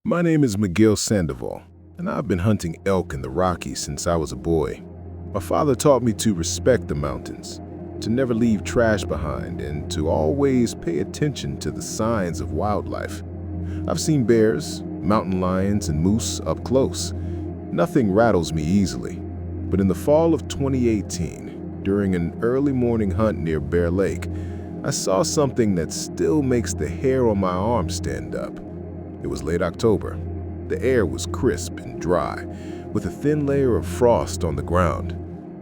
My name is Miguel Sandoval, and I've been hunting elk in the Rockies since I was a boy. My father taught me to respect the mountains, to never leave trash behind, and to always pay attention to the signs of wildlife. I've seen bears, mountain lions, and moose up close. Nothing rattles me easily. But in the fall of 2018, during an early morning hunt near Bear Lake, I saw something that still makes the hair on my arm stand up. It was late October. The air was crisp and dry, with a thin layer of frost on the ground.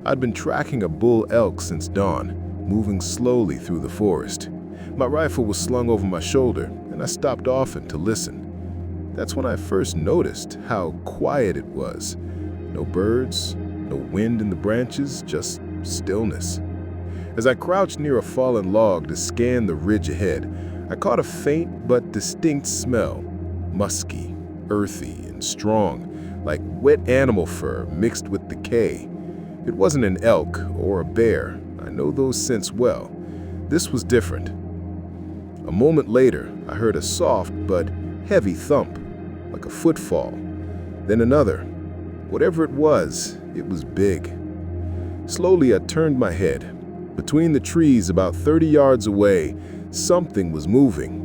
I'd been tracking a bull elk since dawn, moving slowly through the forest. My rifle was slung over my shoulder, and I stopped often to listen. That's when I first noticed how quiet it was. No birds, no wind in the branches, just stillness. As I crouched near a fallen log to scan the ridge ahead, I caught a faint but distinct smell, musky, earthy, and strong, like wet animal fur mixed with decay. It wasn't an elk or a bear. I know those scents well. This was different. A moment later, I heard a soft but heavy thump, like a footfall. Then another. Whatever it was big. Slowly, I turned my head. Between the trees about 30 yards away, something was moving.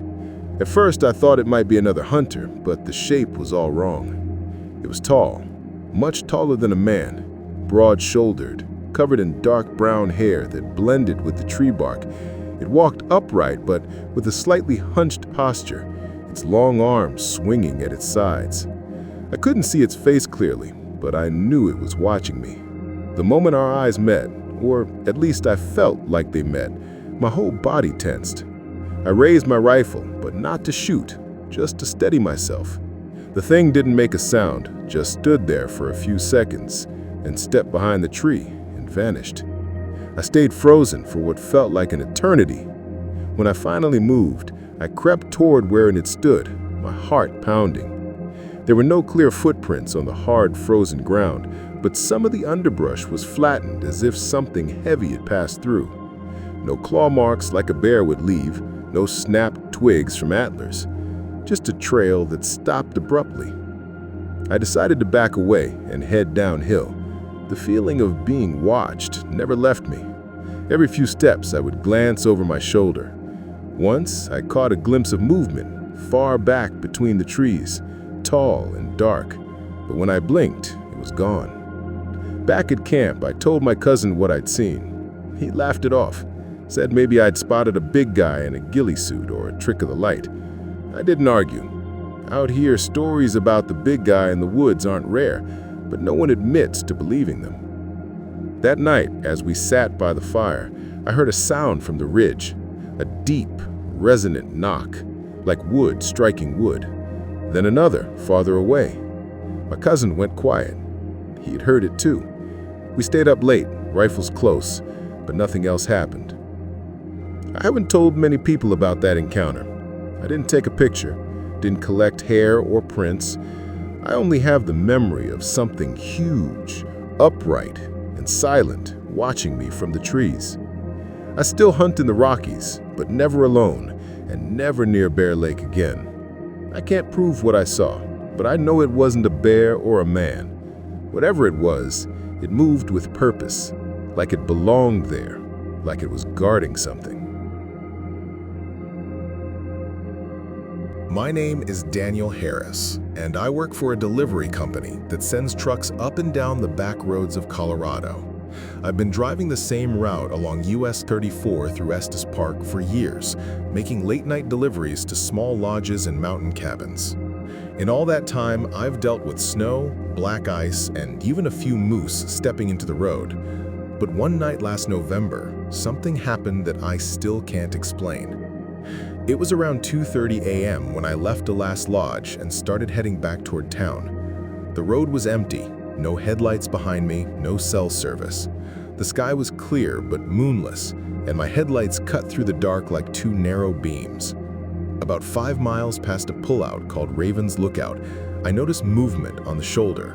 At first, I thought it might be another hunter, but the shape was all wrong. It was tall, much taller than a man, broad-shouldered, covered in dark brown hair that blended with the tree bark. It walked upright, but with a slightly hunched posture, its long arms swinging at its sides. I couldn't see its face clearly, but I knew it was watching me. The moment our eyes met, or at least I felt like they met, my whole body tensed. I raised my rifle, but not to shoot, just to steady myself. The thing didn't make a sound, just stood there for a few seconds, and stepped behind the tree and vanished. I stayed frozen for what felt like an eternity. When I finally moved, I crept toward where it had stood, my heart pounding. There were no clear footprints on the hard, frozen ground, but some of the underbrush was flattened as if something heavy had passed through. No claw marks like a bear would leave, no snapped twigs from antlers, just a trail that stopped abruptly. I decided to back away and head downhill. The feeling of being watched never left me. Every few steps, I would glance over my shoulder. Once, I caught a glimpse of movement, far back between the trees, tall and dark, but when I blinked, it was gone. Back at camp, I told my cousin what I'd seen. He laughed it off, said maybe I'd spotted a big guy in a ghillie suit or a trick of the light. I didn't argue. Out here, stories about the big guy in the woods aren't rare, but no one admits to believing them. That night, as we sat by the fire, I heard a sound from the ridge, a deep, resonant knock, like wood striking wood. Then another, farther away. My cousin went quiet. He had heard it too. We stayed up late, rifles close, but nothing else happened. I haven't told many people about that encounter. I didn't take a picture, didn't collect hair or prints. I only have the memory of something huge, upright, and silent, watching me from the trees. I still hunt in the Rockies, but never alone, and never near Bear Lake again. I can't prove what I saw, but I know it wasn't a bear or a man. Whatever it was, it moved with purpose, like it belonged there, like it was guarding something. My name is Daniel Harris, and I work for a delivery company that sends trucks up and down the back roads of Colorado. I've been driving the same route along US 34 through Estes Park for years, making late-night deliveries to small lodges and mountain cabins. In all that time, I've dealt with snow, black ice, and even a few moose stepping into the road. But one night last November, something happened that I still can't explain. It was around 2:30 a.m. when I left the last lodge and started heading back toward town. The road was empty, no headlights behind me, no cell service. The sky was clear but moonless, and my headlights cut through the dark like two narrow beams. About 5 miles past a pullout called Raven's Lookout, I noticed movement on the shoulder.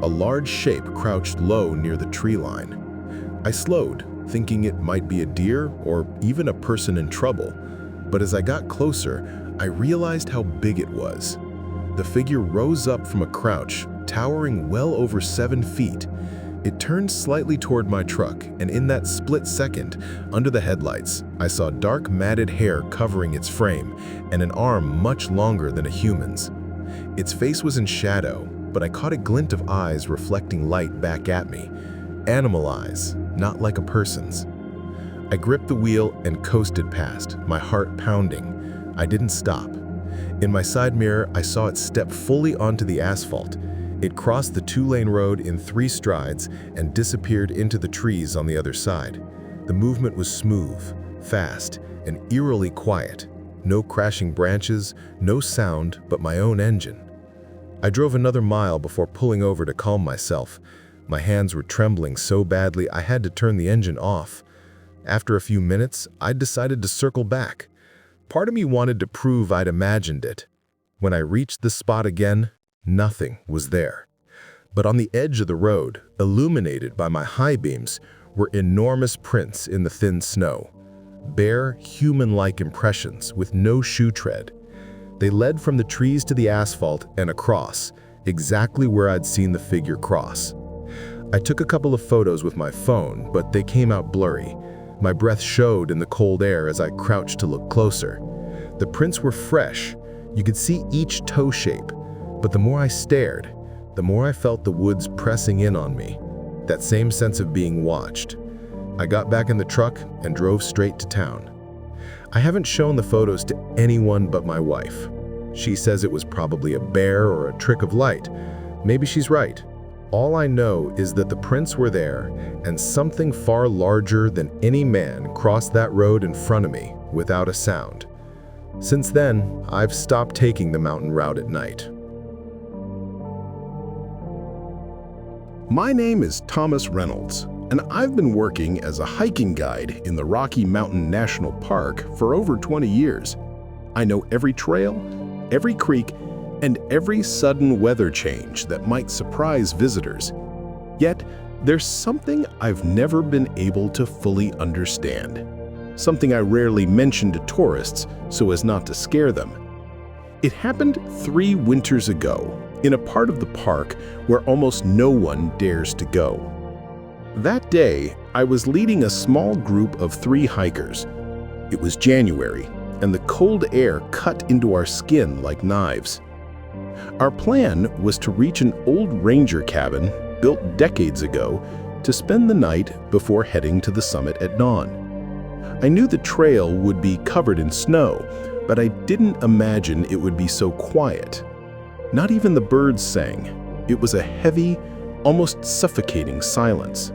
A large shape crouched low near the tree line. I slowed, thinking it might be a deer or even a person in trouble. But as I got closer, I realized how big it was. the figure rose up from a crouch, towering well over 7 feet. It turned slightly toward my truck, and in that split second, under the headlights, I saw dark matted hair covering its frame and an arm much longer than a human's. Its face was in shadow, but I caught a glint of eyes reflecting light back at me. Animal eyes, not like a person's. I gripped the wheel and coasted past, my heart pounding. I didn't stop. In my side mirror, I saw it step fully onto the asphalt. It crossed the 2-lane road in 3 strides and disappeared into the trees on the other side. The movement was smooth, fast, and eerily quiet. No crashing branches, no sound but my own engine. I drove another mile before pulling over to calm myself. My hands were trembling so badly I had to turn the engine off. After a few minutes, I decided to circle back. Part of me wanted to prove I'd imagined it. When I reached the spot again, nothing was there. But on the edge of the road, illuminated by my high beams, were enormous prints in the thin snow. Bare, human-like impressions with no shoe tread. They led from the trees to the asphalt and across, exactly where I'd seen the figure cross. I took a couple of photos with my phone, but they came out blurry. My breath showed in the cold air as I crouched to look closer. The prints were fresh. You could see each toe shape. But the more I stared, the more I felt the woods pressing in on me. That same sense of being watched. I got back in the truck and drove straight to town. I haven't shown the photos to anyone but my wife. She says it was probably a bear or a trick of light. Maybe she's right. All I know is that the prints were there, and something far larger than any man crossed that road in front of me without a sound. Since then, I've stopped taking the mountain route at night. My name is Thomas Reynolds, and I've been working as a hiking guide in the Rocky Mountain National Park for over 20 years. I know every trail, every creek, and every sudden weather change that might surprise visitors. Yet, there's something I've never been able to fully understand. Something I rarely mention to tourists so as not to scare them. It happened 3 winters ago, in a part of the park where almost no one dares to go. That day, I was leading a small group of 3 hikers. It was January, and the cold air cut into our skin like knives. Our plan was to reach an old ranger cabin built decades ago to spend the night before heading to the summit at dawn. I knew the trail would be covered in snow, but I didn't imagine it would be so quiet. Not even the birds sang. It was a heavy, almost suffocating silence.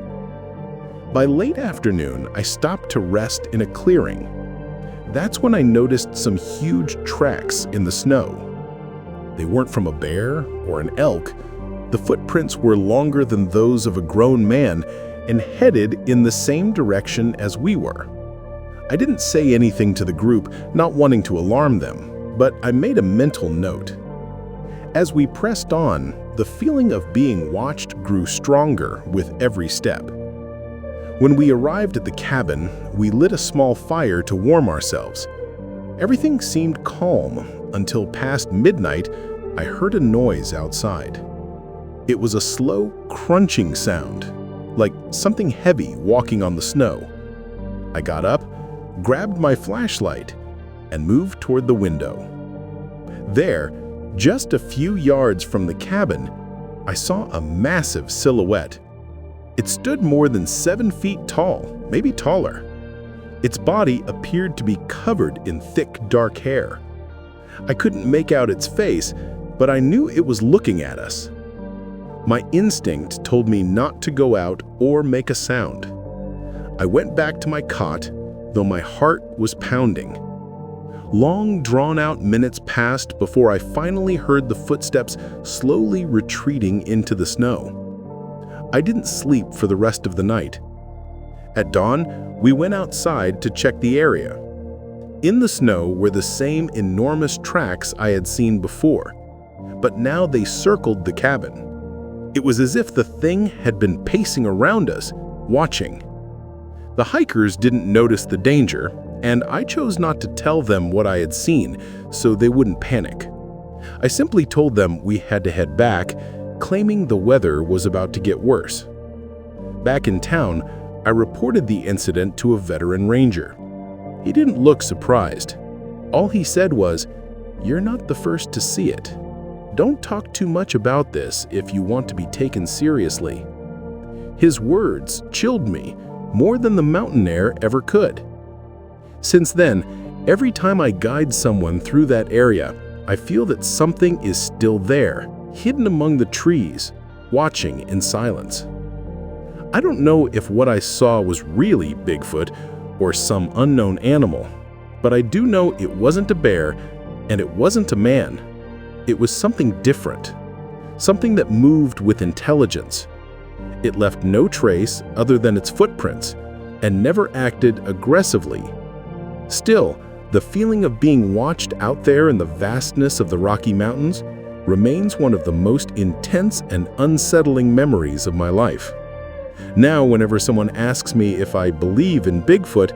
By late afternoon, I stopped to rest in a clearing. That's when I noticed some huge tracks in the snow. They weren't from a bear or an elk. The footprints were longer than those of a grown man and headed in the same direction as we were. I didn't say anything to the group, not wanting to alarm them, but I made a mental note. As we pressed on, the feeling of being watched grew stronger with every step. When we arrived at the cabin, we lit a small fire to warm ourselves. Everything seemed calm until past midnight, I heard a noise outside. It was a slow, crunching sound, like something heavy walking on the snow. I got up, grabbed my flashlight, and moved toward the window. There, just a few yards from the cabin, I saw a massive silhouette. It stood more than 7 feet tall, maybe taller. Its body appeared to be covered in thick, dark hair. I couldn't make out its face, but I knew it was looking at us. My instinct told me not to go out or make a sound. I went back to my cot, though my heart was pounding. Long, drawn-out minutes passed before I finally heard the footsteps slowly retreating into the snow. I didn't sleep for the rest of the night. At dawn, we went outside to check the area. In the snow were the same enormous tracks I had seen before, but now they circled the cabin. It was as if the thing had been pacing around us, watching. The hikers didn't notice the danger, and I chose not to tell them what I had seen so they wouldn't panic. I simply told them we had to head back, claiming the weather was about to get worse. Back in town, I reported the incident to a veteran ranger. He didn't look surprised. All he said was, "You're not the first to see it. Don't talk too much about this if you want to be taken seriously." His words chilled me more than the mountain air ever could. Since then, every time I guide someone through that area, I feel that something is still there, hidden among the trees, watching in silence. I don't know if what I saw was really Bigfoot or some unknown animal, but I do know it wasn't a bear and it wasn't a man. It was something different, something that moved with intelligence. It left no trace other than its footprints and never acted aggressively. Still, the feeling of being watched out there in the vastness of the Rocky Mountains remains one of the most intense and unsettling memories of my life. Now, whenever someone asks me if I believe in Bigfoot,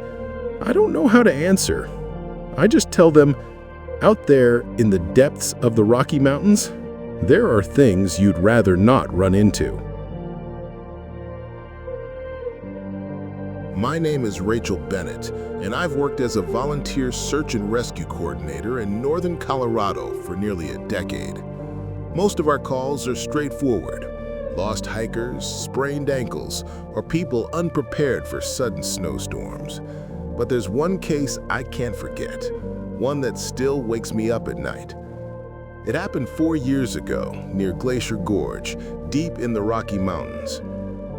I don't know how to answer. I just tell them, out there in the depths of the Rocky Mountains, there are things you'd rather not run into. My name is Rachel Bennett, and I've worked as a volunteer search and rescue coordinator in northern Colorado for nearly a decade. Most of our calls are straightforward: lost hikers, sprained ankles, or people unprepared for sudden snowstorms. But there's one case I can't forget, one that still wakes me up at night. It happened 4 years ago near Glacier Gorge, deep in the Rocky Mountains.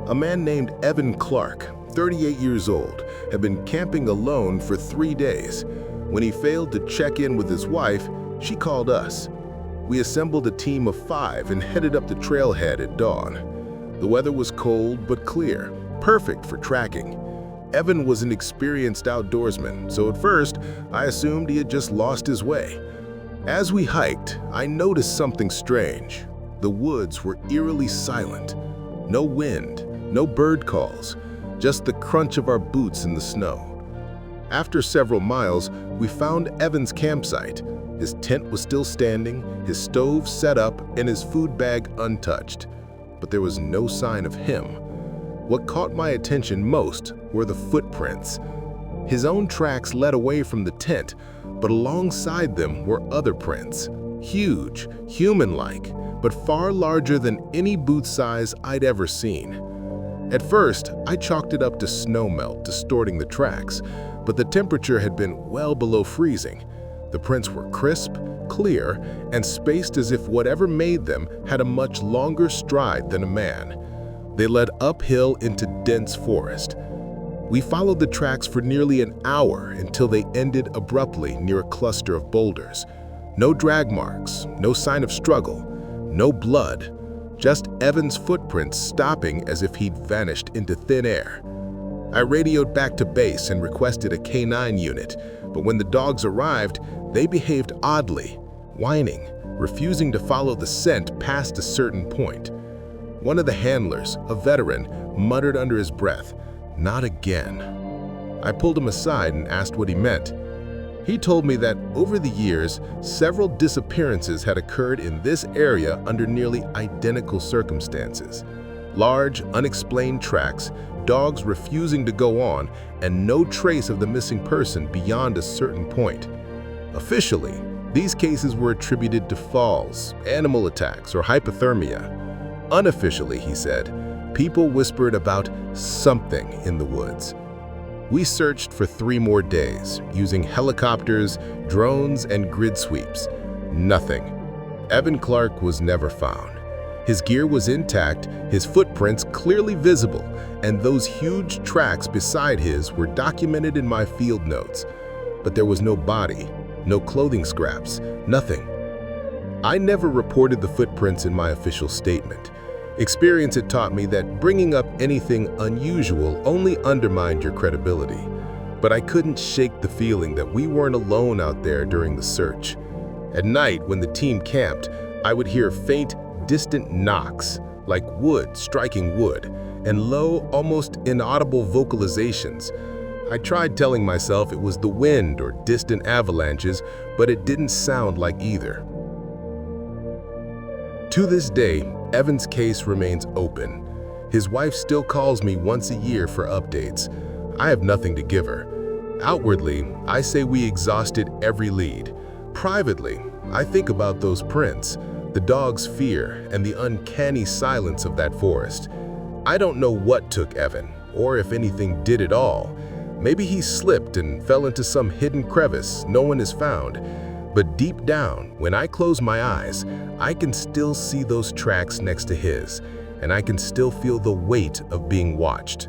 A man named Evan Clark, 38 years old, had been camping alone for 3 days. When he failed to check in with his wife, she called us. We assembled a team of 5 and headed up the trailhead at dawn. The weather was cold but clear, perfect for tracking. Evan was an experienced outdoorsman, so at first I assumed he had just lost his way. As we hiked, I noticed something strange. The woods were eerily silent. No wind, no bird calls, just the crunch of our boots in the snow. After several miles, we found Evan's campsite. His tent was still standing, his stove set up, and his food bag untouched. But there was no sign of him. What caught my attention most were the footprints. His own tracks led away from the tent, but alongside them were other prints. Huge, human-like, but far larger than any boot size I'd ever seen. At first, I chalked it up to snowmelt distorting the tracks, but the temperature had been well below freezing. The prints were crisp, clear, and spaced as if whatever made them had a much longer stride than a man. They led uphill into dense forest. We followed the tracks for nearly an hour until they ended abruptly near a cluster of boulders. No drag marks, no sign of struggle, no blood, just Evan's footprints stopping as if he'd vanished into thin air. I radioed back to base and requested a K9 unit, but when the dogs arrived, they behaved oddly, whining, refusing to follow the scent past a certain point. One of the handlers, a veteran, muttered under his breath, "Not again." I pulled him aside and asked what he meant. He told me that over the years, several disappearances had occurred in this area under nearly identical circumstances. Large, unexplained tracks, dogs refusing to go on, and no trace of the missing person beyond a certain point. Officially, these cases were attributed to falls, animal attacks, or hypothermia. Unofficially, he said, people whispered about something in the woods. We searched for 3 more days, using helicopters, drones, and grid sweeps. Nothing. Evan Clark was never found. His gear was intact, his footprints clearly visible, and those huge tracks beside his were documented in my field notes. But there was no body, no clothing scraps, nothing. I never reported the footprints in my official statement. Experience had taught me that bringing up anything unusual only undermined your credibility. But I couldn't shake the feeling that we weren't alone out there during the search. At night, when the team camped, I would hear faint, distant knocks, like wood striking wood, and low, almost inaudible vocalizations. I tried telling myself it was the wind or distant avalanches, but it didn't sound like either. To this day, Evan's case remains open. His wife still calls me once a year for updates. I have nothing to give her. Outwardly, I say we exhausted every lead. Privately, I think about those prints, the dog's fear, and the uncanny silence of that forest. I don't know what took Evan, or if anything did at all. Maybe he slipped and fell into some hidden crevice no one has found. But deep down, when I close my eyes, I can still see those tracks next to his, and I can still feel the weight of being watched.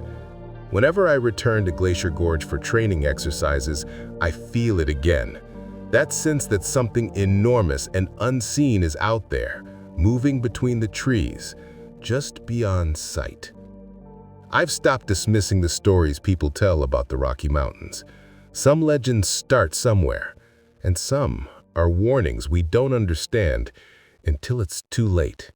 Whenever I return to Glacier Gorge for training exercises, I feel it again. That sense that something enormous and unseen is out there, moving between the trees, just beyond sight. I've stopped dismissing the stories people tell about the Rocky Mountains. Some legends start somewhere, and some are warnings we don't understand until it's too late.